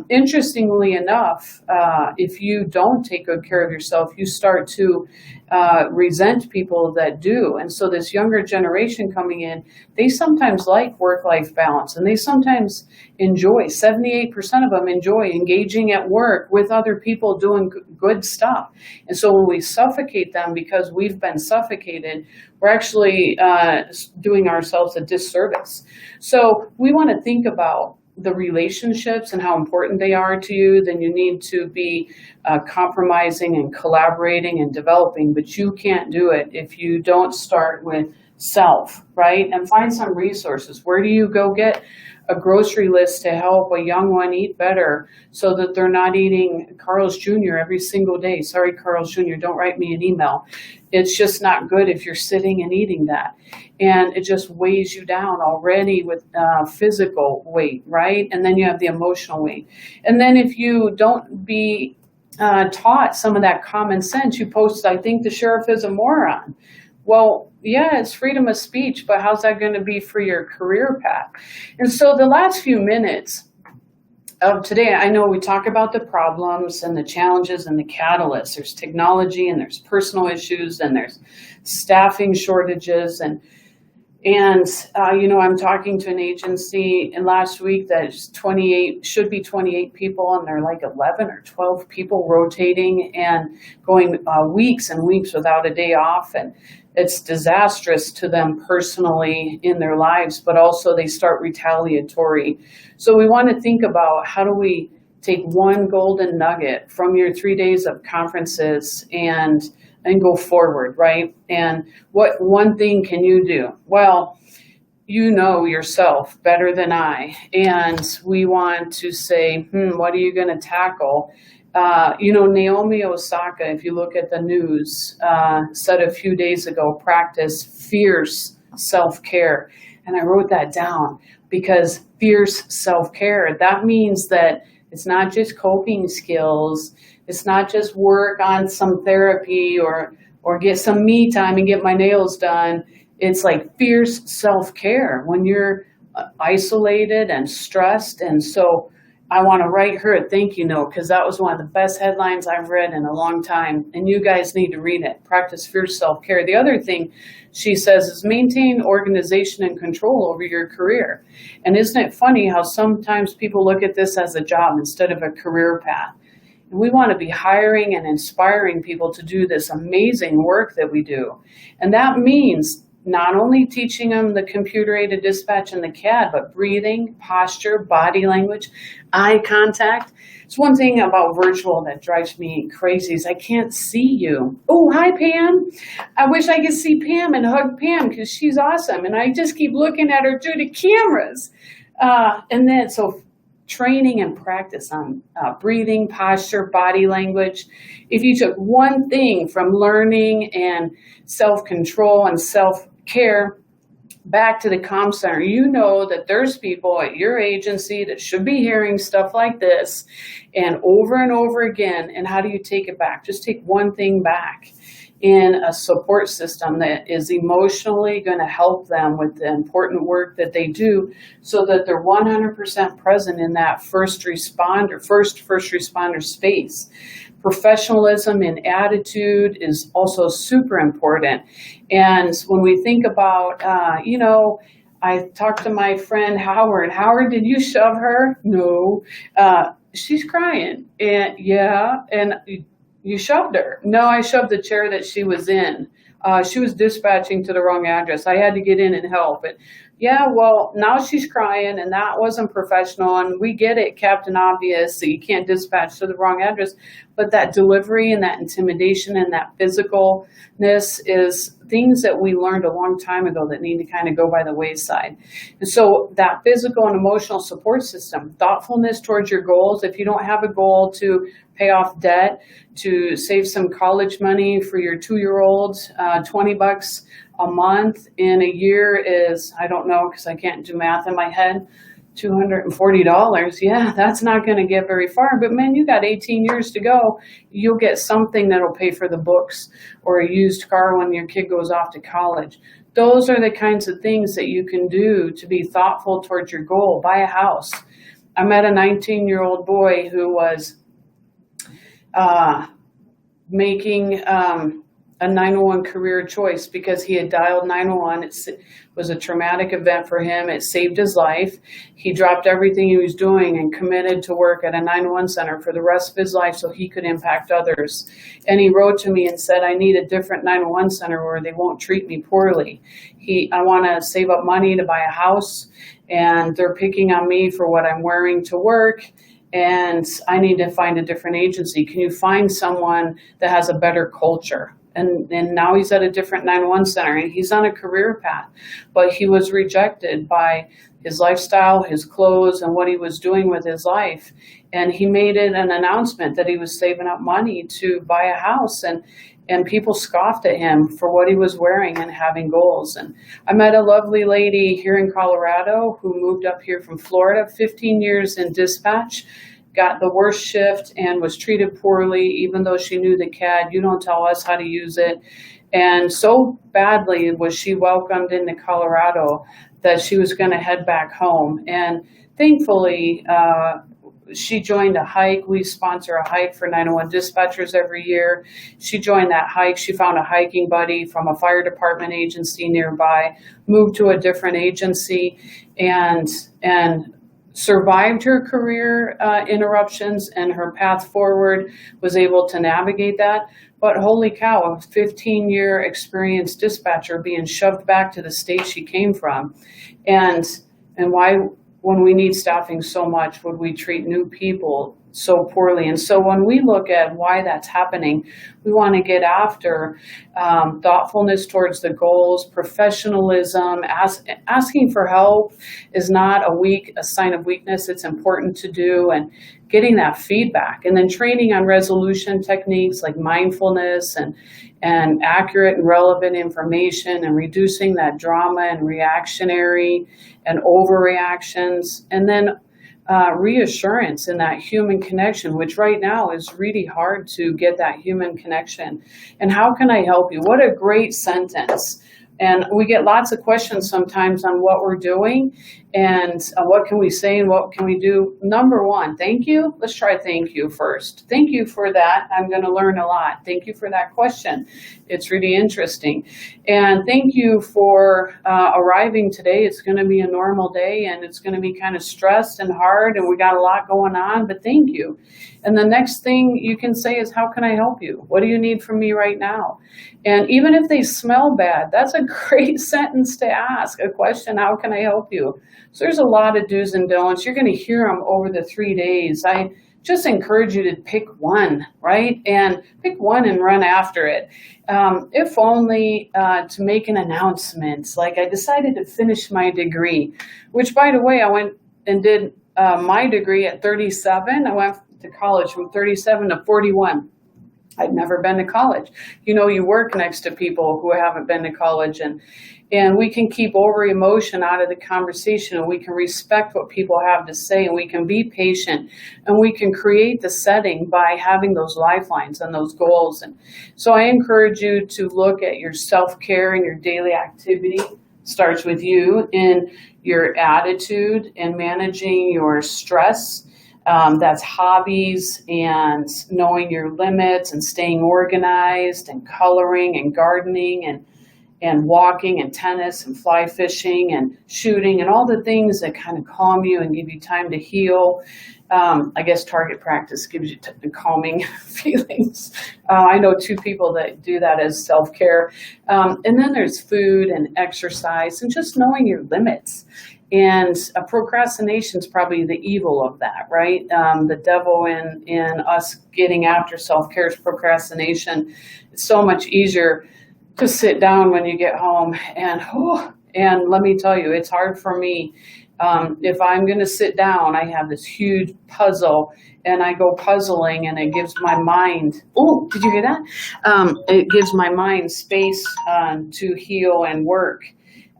interestingly enough, if you don't take good care of yourself, you start to resent people that do. And so this younger generation coming in, they sometimes like work-life balance, and they sometimes enjoy, 78% of them enjoy engaging at work with other people doing good stuff. And so when we suffocate them because we've been suffocated, we're actually doing ourselves a disservice. So we want to think about the relationships and how important they are to you. Then you need to be compromising and collaborating and developing, but you can't do it if you don't start with self, right? And find some resources. Where do you go get a grocery list to help a young one eat better so that they're not eating Carl's Jr. every single day? Sorry, Carl's Jr., don't write me an email. It's just not good if you're sitting and eating that. And it just weighs you down already with physical weight, right? And then you have the emotional weight. And then if you don't be taught some of that common sense, you post, I think the sheriff is a moron. Well, yeah, it's freedom of speech, but how's that going to be for your career path? And so the last few minutes of today, I know we talk about the problems and the challenges and the catalysts. There's technology and there's personal issues and there's staffing shortages. And I'm talking to an agency last week that's 28, should be 28 people, and they're like 11 or 12 people rotating and going weeks and weeks without a day off. And it's disastrous to them personally in their lives, but also they start retaliatory. So we want to think about how do we take one golden nugget from your 3 days of conferences and go forward, right? And what one thing can you do? Well, you know yourself better than I. And we want to say, what are you going to tackle? Naomi Osaka, if you look at the news, said a few days ago, practice fierce self-care. And I wrote that down because fierce self-care, that means that it's not just coping skills. It's not just work on some therapy or get some me time and get my nails done. It's like fierce self-care when you're isolated and stressed. And so I want to write her a thank you note because that was one of the best headlines I've read in a long time. And you guys need to read it. Practice fierce self-care. The other thing she says is maintain organization and control over your career. And isn't it funny how sometimes people look at this as a job instead of a career path? And we want to be hiring and inspiring people to do this amazing work that we do. And that means not only teaching them the computer-aided dispatch and the CAD, but breathing, posture, body language, eye contact. It's one thing about virtual that drives me crazy is I can't see you. Oh, hi, Pam. I wish I could see Pam and hug Pam because she's awesome. And I just keep looking at her through the cameras. So training and practice on breathing, posture, body language. If you took one thing from learning and self-control and self-care back to the comm center, you know that there's people at your agency that should be hearing stuff like this and over again. And how do you take it back? Just take one thing back in a support system that is emotionally going to help them with the important work that they do so that they're 100% present in that first responder space. Professionalism and attitude is also super important. And when we think about, I talked to my friend Howard. Howard, did you shove her? No. She's crying. And yeah. And you shoved her. No, I shoved the chair that she was in. She was dispatching to the wrong address. I had to get in and help. And yeah, well, now she's crying, and that wasn't professional. And we get it, Captain Obvious, that you can't dispatch to the wrong address. But that delivery and that intimidation and that physicalness is things that we learned a long time ago that need to kind of go by the wayside. And so that physical and emotional support system, thoughtfulness towards your goals. If you don't have a goal to pay off debt, to save some college money for your 2-year-old. $20 a month in a year is, I don't know because I can't do math in my head, $240. Yeah, that's not going to get very far. But man, you got 18 years to go. You'll get something that'll pay for the books or a used car when your kid goes off to college. Those are the kinds of things that you can do to be thoughtful towards your goal. Buy a house. I met a 19-year-old boy who was making a 911 career choice because he had dialed 911. It was a traumatic event for him. It saved his life. He dropped everything he was doing and committed to work at a 911 center for the rest of his life so he could impact others. And he wrote to me and said, I need a different 911 center where they won't treat me poorly. I want to save up money to buy a house, and they're picking on me for what I'm wearing to work. And I need to find a different agency. Can you find someone that has a better culture? And now he's at a different 911 center, and he's on a career path. But he was rejected by his lifestyle, his clothes, and what he was doing with his life. And he made it an announcement that he was saving up money to buy a house. And people scoffed at him for what he was wearing and having goals. And I met a lovely lady here in Colorado who moved up here from Florida, 15 years in dispatch, got the worst shift and was treated poorly, even though she knew the CAD. You don't tell us how to use it. And so badly was she welcomed into Colorado that she was going to head back home. And thankfully, she joined a hike. We sponsor a hike for 911 dispatchers every year. She joined that hike. She found a hiking buddy from a fire department agency nearby, moved to a different agency, and survived her career interruptions, and her path forward was able to navigate that. But holy cow, a 15-year experienced dispatcher being shoved back to the state she came from. And why, when we need staffing so much, would we treat new people so poorly? And so when we look at why that's happening, we want to get after thoughtfulness towards the goals, professionalism. Asking for help is not a sign of weakness. It's important to do, and getting that feedback, and then training on resolution techniques like mindfulness and accurate and relevant information, and reducing that drama and reactionary and overreactions, and then reassurance in that human connection, which right now is really hard to get that human connection. And how can I help you? What a great sentence. And we get lots of questions sometimes on what we're doing and what can we say and what can we do. Number one, thank you. Let's try thank you first. Thank you for that. I'm going to learn a lot. Thank you for that question. It's really interesting. And thank you for arriving today. It's going to be a normal day, and it's going to be kind of stressed and hard, and we got a lot going on, but thank you. And the next thing you can say is, how can I help you? What do you need from me right now? And even if they smell bad, that's a great sentence to ask, a question, how can I help you? So there's a lot of do's and don'ts. You're going to hear them over the 3 days. I just encourage you to pick one, right? And pick one and run after it. If only to make an announcement, like I decided to finish my degree, which, by the way, I went and did my degree at 37. I went to college from 37 to 41. I'd never been to college. You know, you work next to people who haven't been to college, and we can keep over emotion out of the conversation, and we can respect what people have to say, and we can be patient, and we can create the setting by having those lifelines and those goals. And so I encourage you to look at your self-care and your daily activity. Starts with you in your attitude and managing your stress. That's hobbies and knowing your limits and staying organized and coloring and gardening and walking and tennis and fly fishing and shooting and all the things that kind of calm you and give you time to heal. I guess target practice gives you calming feelings. I know 2 people that do that as self-care. And then there's food and exercise and just knowing your limits. And procrastination is probably the evil of that, right? The devil in us getting after self-care is procrastination. It's so much easier to sit down when you get home and let me tell you, it's hard for me. If I'm going to sit down, I have this huge puzzle and I go puzzling and it gives my mind, oh, did you hear that? It gives my mind space to heal and work.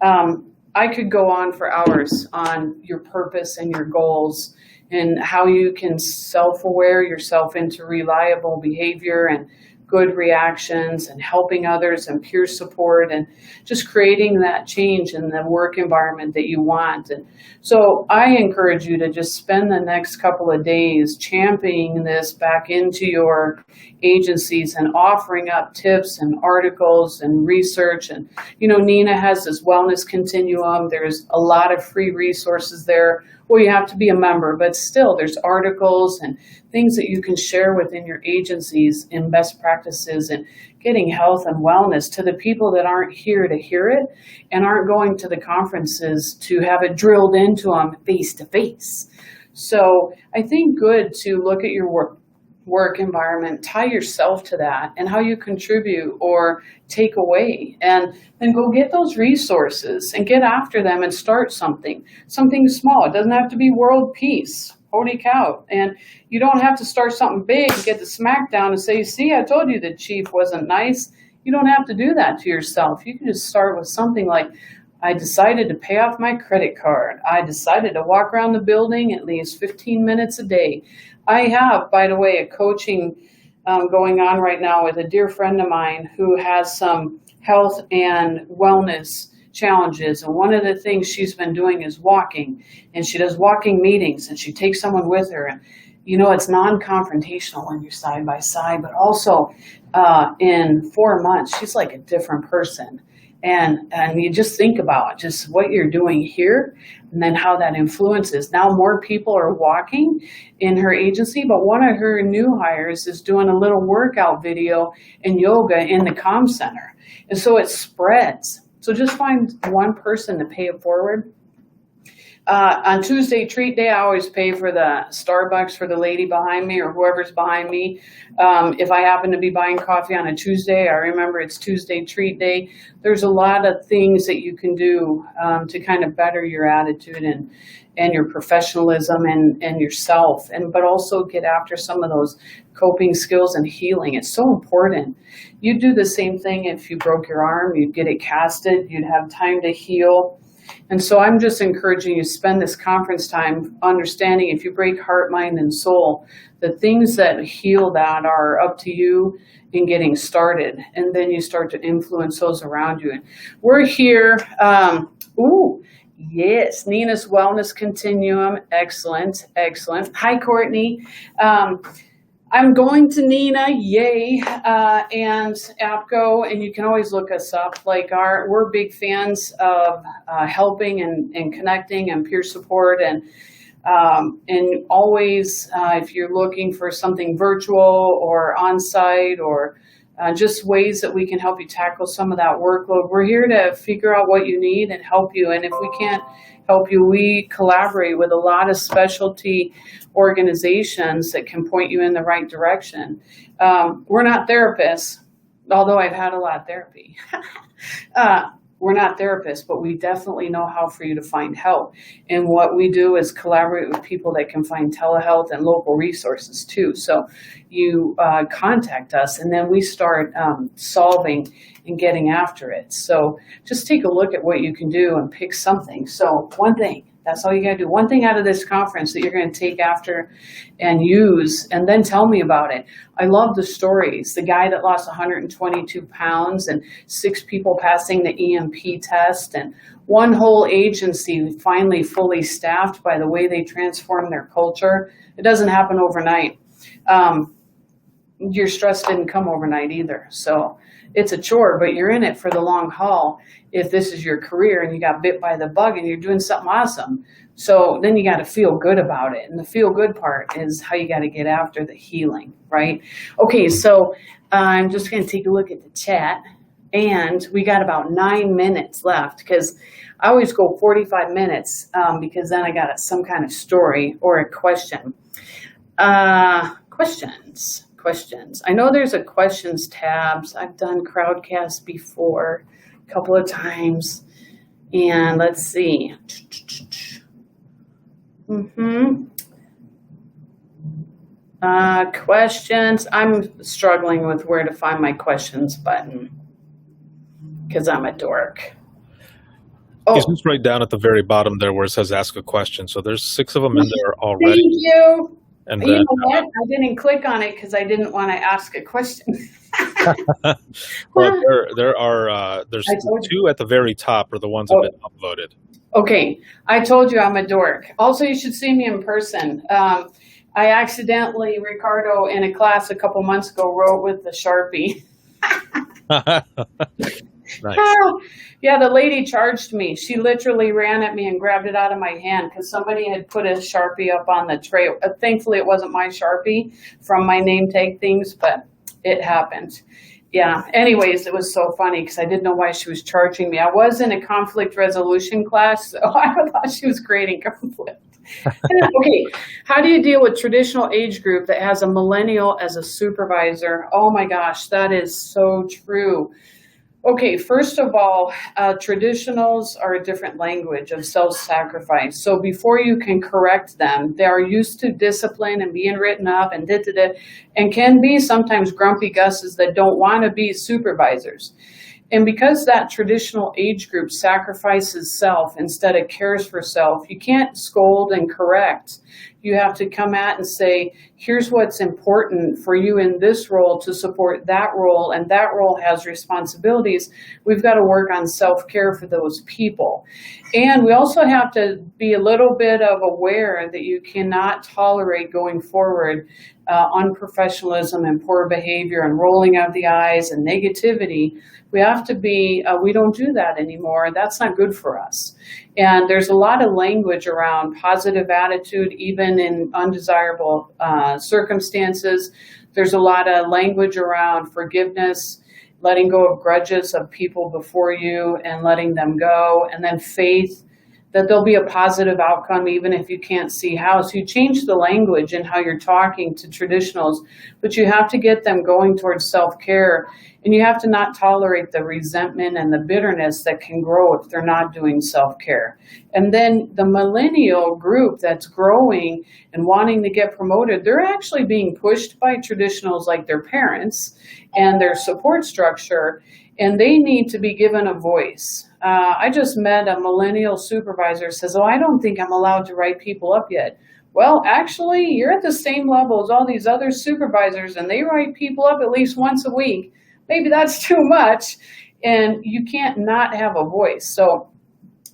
I could go on for hours on your purpose and your goals and how you can self-aware yourself into reliable behavior and good reactions and helping others and peer support and just creating that change in the work environment that you want. And so I encourage you to just spend the next couple of days championing this back into your agencies and offering up tips and articles and research. And, Nina has this wellness continuum. There's a lot of free resources there. Well, you have to be a member, but still there's articles and things that you can share within your agencies in best practices and getting health and wellness to the people that aren't here to hear it and aren't going to the conferences to have it drilled into them face to face. So I think good to look at your work environment, tie yourself to that and how you contribute or take away, and then go get those resources and get after them and start something small. It doesn't have to be world peace. Holy cow. And you don't have to start something big and get the smackdown and say, see, I told you the chief wasn't nice. You don't have to do that to yourself. You can just start with something like, I decided to pay off my credit card. I decided to walk around the building at least 15 minutes a day. I have, by the way, a coaching going on right now with a dear friend of mine who has some health and wellness challenges. And one of the things she's been doing is walking. And she does walking meetings and she takes someone with her. And, it's non-confrontational when you're side by side, but also in 4 months, she's like a different person. And you just think about just what you're doing here and then how that influences. Now more people are walking in her agency, but one of her new hires is doing a little workout video and yoga in the comm center. And so it spreads. So just find one person to pay it forward. On Tuesday treat day, I always pay for the Starbucks for the lady behind me or whoever's behind me. If I happen to be buying coffee on a Tuesday, I remember it's Tuesday treat day. There's a lot of things that you can do to kind of better your attitude and your professionalism and yourself, but also get after some of those coping skills and healing. It's so important. You'd do the same thing if you broke your arm. You'd get it casted. You'd have time to heal. And so I'm just encouraging you to spend this conference time understanding if you break heart, mind, and soul, the things that heal that are up to you in getting started. And then you start to influence those around you. And we're here. Yes, Nina's Wellness Continuum. Excellent, excellent. Hi, Courtney. I'm going to Nina, yay, and APCO, and you can always look us up. We're big fans of helping and connecting and peer support, and always, if you're looking for something virtual or on-site or just ways that we can help you tackle some of that workload, we're here to figure out what you need and help you. And if we can't help you, we collaborate with a lot of specialty organizations that can point you in the right direction. We're not therapists, although I've had a lot of therapy. We're not therapists, but we definitely know how for you to find help. And what we do is collaborate with people that can find telehealth and local resources too. So you contact us and then we start solving and getting after it. So just take a look at what you can do and pick something. So one thing. That's all you got to do. One thing out of this conference that you're going to take after and use, and then tell me about it. I love the stories. The guy that lost 122 pounds and 6 people passing the EMP test and one whole agency finally fully staffed by the way they transform their culture. It doesn't happen overnight. Your stress didn't come overnight either. So it's a chore, but you're in it for the long haul if this is your career and you got bit by the bug and you're doing something awesome. So then you got to feel good about it. And the feel good part is how you got to get after the healing, right? Okay, so I'm just going to take a look at the chat. And we got about 9 minutes left because I always go 45 minutes because then I got some kind of story or a question. Questions. I know there's a questions tabs. I've done Crowdcast before a couple of times. And let's see. Mm-hmm. Questions. I'm struggling with where to find my questions button because I'm a dork. It's Oh, just right down at the very bottom there where it says ask a question. So there's 6 of them in there thank already. you. And You then, know what? I didn't click on it because I didn't want to ask a question. well, there's I told you. 2 at the very top are the ones that have been uploaded. Okay, I told you I'm a dork. Also, you should see me in person. I accidentally, Ricardo, in a class a couple months ago, wrote with the Sharpie. Nice. Yeah, the lady charged me. She literally ran at me and grabbed it out of my hand because somebody had put a Sharpie up on the tray. Thankfully, it wasn't my Sharpie from my name tag things, but it happened. Yeah, anyways, it was so funny because I didn't know why she was charging me. I was in a conflict resolution class, so I thought she was creating conflict. Okay, how do you deal with traditional age group that has a millennial as a supervisor? Oh my gosh, that is so true. Okay, first of all, traditionals are a different language of self-sacrifice. So before you can correct them, they are used to discipline and being written up and da-da-da, and can be sometimes grumpy gusses that don't want to be supervisors. And because that traditional age group sacrifices self instead of cares for self, you can't scold and correct. You have to come at and say, here's what's important for you in this role to support that role, and that role has responsibilities. We've got to work on self-care for those people. And we also have to be a little bit of aware that you cannot tolerate going forward unprofessionalism and poor behavior and rolling of the eyes and negativity. We have to be, we don't do that anymore. That's not good for us. And there's a lot of language around positive attitude, even in undesirable circumstances. There's a lot of language around forgiveness, letting go of grudges of people before you and letting them go. And then faith, that there'll be a positive outcome even if you can't see how. So you change the language and how you're talking to traditionals, but you have to get them going towards self-care, and you have to not tolerate the resentment and the bitterness that can grow if they're not doing self-care. And then the millennial group that's growing and wanting to get promoted, they're actually being pushed by traditionals like their parents and their support structure, and they need to be given a voice. I just met a millennial supervisor who says, oh, I don't think I'm allowed to write people up yet. Well, actually, you're at the same level as all these other supervisors, and they write people up at least once a week. Maybe that's too much, and you can't not have a voice. So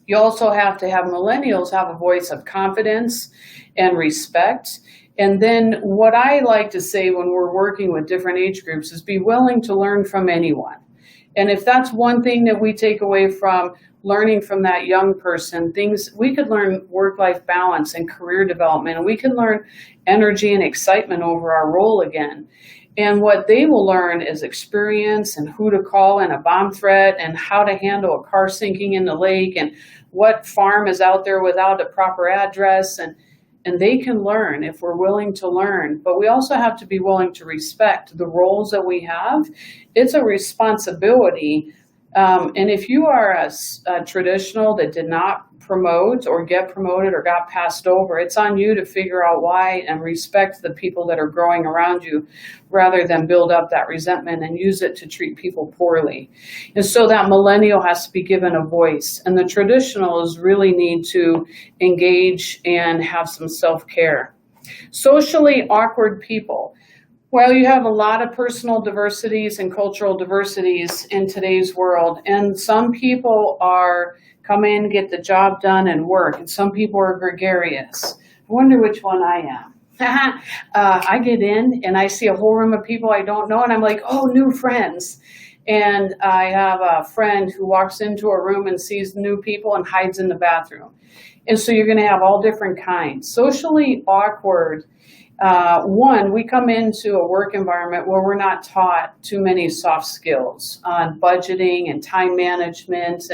you also have to have millennials have a voice of confidence and respect. And then what I like to say when we're working with different age groups is be willing to learn from anyone. And if that's one thing that we take away from learning from that young person, things we could learn work-life balance and career development, and we can learn energy and excitement over our role again. And what they will learn is experience and who to call in a bomb threat and how to handle a car sinking in the lake and what farm is out there without a proper address. And they can learn if we're willing to learn, but we also have to be willing to respect the roles that we have. It's a responsibility. And if you are a traditional that did not promote or get promoted or got passed over, it's on you to figure out why and respect the people that are growing around you rather than build up that resentment and use it to treat people poorly. And so that millennial has to be given a voice, and the traditionals really need to engage and have some self-care. Socially awkward people. Well, you have a lot of personal diversities and cultural diversities in today's world, and some people are come in, get the job done, and work, and some people are gregarious. I wonder which one I am. I get in, and I see a whole room of people I don't know, and I'm like, oh, new friends. And I have a friend who walks into a room and sees new people and hides in the bathroom. And so you're going to have all different kinds. Socially awkward. One, we come into a work environment where we're not taught too many soft skills on budgeting and time management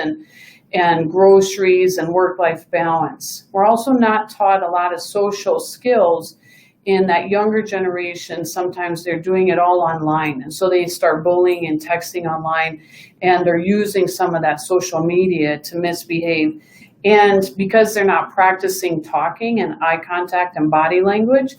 and groceries and work-life balance. We're also not taught a lot of social skills in that younger generation. Sometimes they're doing it all online. And so they start bullying and texting online, and they're using some of that social media to misbehave. And because they're not practicing talking and eye contact and body language,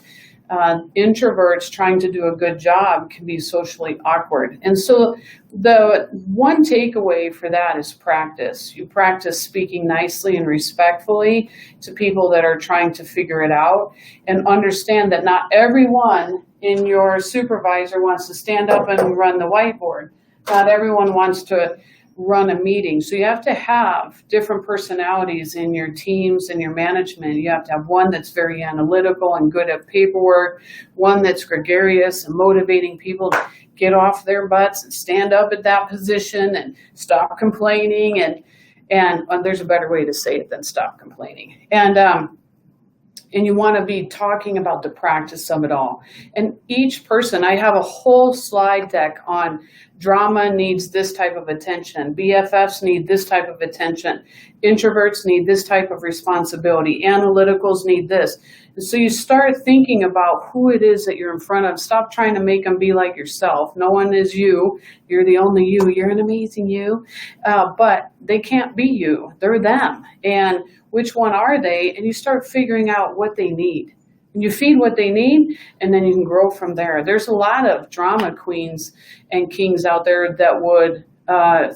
introverts trying to do a good job can be socially awkward. And so the one takeaway for that is practice. You practice speaking nicely and respectfully to people that are trying to figure it out, and understand that not everyone in your supervisor wants to stand up and run the whiteboard. Not everyone wants to run a meeting. So you have to have different personalities in your teams and your management. You have to have one that's very analytical and good at paperwork, one that's gregarious and motivating people to get off their butts and stand up at that position and stop complaining. And there's a better way to say it than stop complaining. And you want to be talking about the practice of it all. And each person, I have a whole slide deck on drama needs this type of attention. BFFs need this type of attention. Introverts need this type of responsibility. Analyticals need this. And so you start thinking about who it is that you're in front of. Stop trying to make them be like yourself. No one is you. You're the only you. You're an amazing you. But they can't be you. They're them. And which one are they? And you start figuring out what they need. And you feed what they need, and then you can grow from there. There's a lot of drama queens and kings out there that would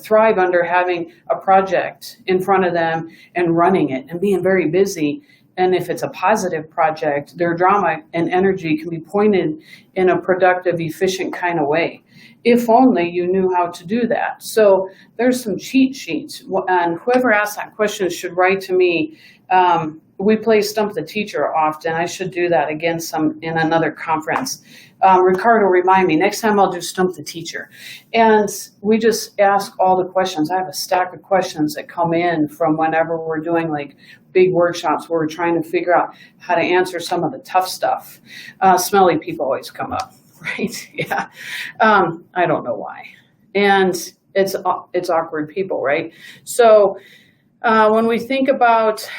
thrive under having a project in front of them and running it and being very busy. And if it's a positive project, their drama and energy can be pointed in a productive, efficient kind of way. If only you knew how to do that. So there's some cheat sheets. And whoever asked that question should write to me. We play Stump the Teacher often. I should do that again in another conference. Ricardo, remind me. Next time I'll do Stump the Teacher. And we just ask all the questions. I have a stack of questions that come in from whenever we're doing like big workshops where we're trying to figure out how to answer some of the tough stuff. Smelly people always come up, right? Yeah. I don't know why. And it's awkward people, right? So when we think about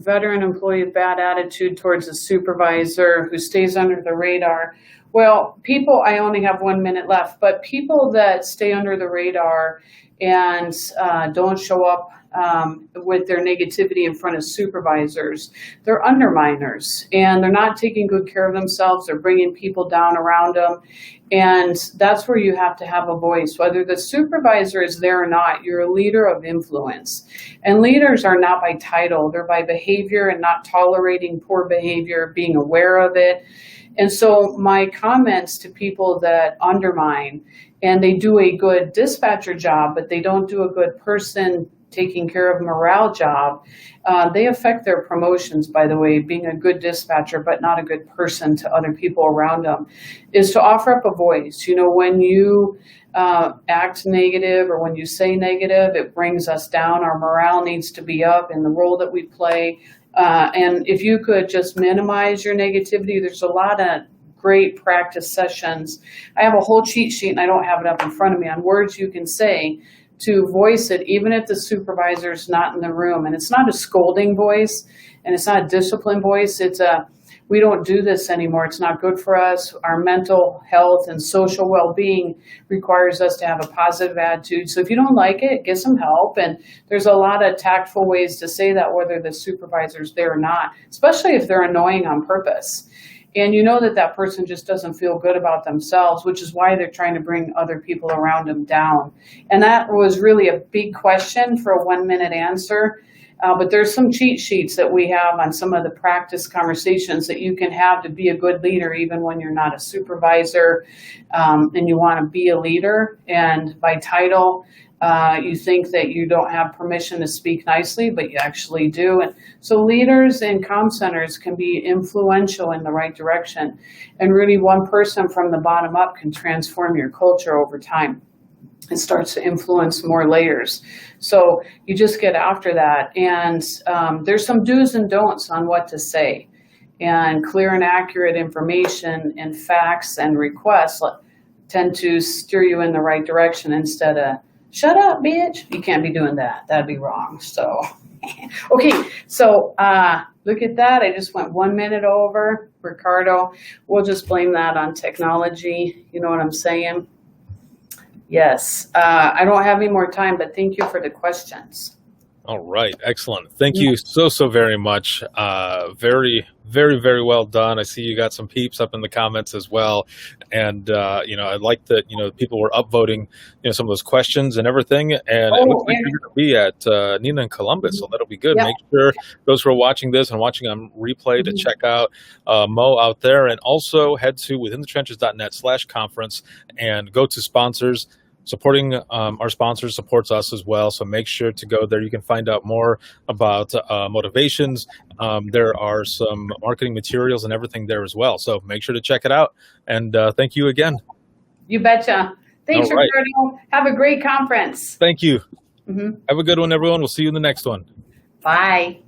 veteran employee with bad attitude towards a supervisor who stays under the radar, well, people, I only have 1 minute left, but people that stay under the radar and don't show up with their negativity in front of supervisors, they're underminers, and they're not taking good care of themselves. They're bringing people down around them. And that's where you have to have a voice. Whether the supervisor is there or not, you're a leader of influence. And leaders are not by title. They're by behavior and not tolerating poor behavior, being aware of it. And so my comments to people that undermine, and they do a good dispatcher job, but they don't do a good person taking care of morale job, they affect their promotions, by the way, being a good dispatcher, but not a good person to other people around them, is to offer up a voice. You know, when you act negative or when you say negative, it brings us down. Our morale needs to be up in the role that we play. And if you could just minimize your negativity, there's a lot of great practice sessions. I have a whole cheat sheet, and I don't have it up in front of me, on words you can say to voice it, even if the supervisor's not in the room. And it's not a scolding voice, and it's not a disciplined voice. It's we don't do this anymore. It's not good for us. Our mental health and social well-being requires us to have a positive attitude. So if you don't like it, get some help. And there's a lot of tactful ways to say that, whether the supervisor's there or not, especially if they're annoying on purpose. And you know that that person just doesn't feel good about themselves, which is why they're trying to bring other people around them down. And that was really a big question for a 1 minute answer. But there's some cheat sheets that we have on some of the practice conversations that you can have to be a good leader, even when you're not a supervisor and you want to be a leader. And by title, you think that you don't have permission to speak nicely, but you actually do. And so leaders in comm centers can be influential in the right direction. And really, one person from the bottom up can transform your culture over time. It starts to influence more layers. So you just get after that. And there's some do's and don'ts on what to say. And clear and accurate information and facts and requests tend to steer you in the right direction instead of, shut up, bitch. You can't be doing that. That'd be wrong. So, okay. So look at that. I just went 1 minute over. Ricardo, we'll just blame that on technology. You know what I'm saying? Yes. I don't have any more time, but thank you for the questions. All right, excellent. Thank you so very much. Very well done. I see you got some peeps up in the comments as well, and I like that people were upvoting some of those questions and everything. And it looks Oh, like and you're going to be at Nina in Columbus, so that'll be good. yeah. Make sure those who are watching this and watching on replay to check out Mo out there, and also head to withinthetrenches.net/conference and go to sponsors. Supporting our sponsors supports us as well, so make sure to go there. You can find out more about motivations. There are some marketing materials and everything there as well, so make sure to check it out. And thank you again. You betcha. Thanks, All right. Roberto. Have a great conference. Thank you. Have a good one, everyone. We'll see you in the next one. Bye.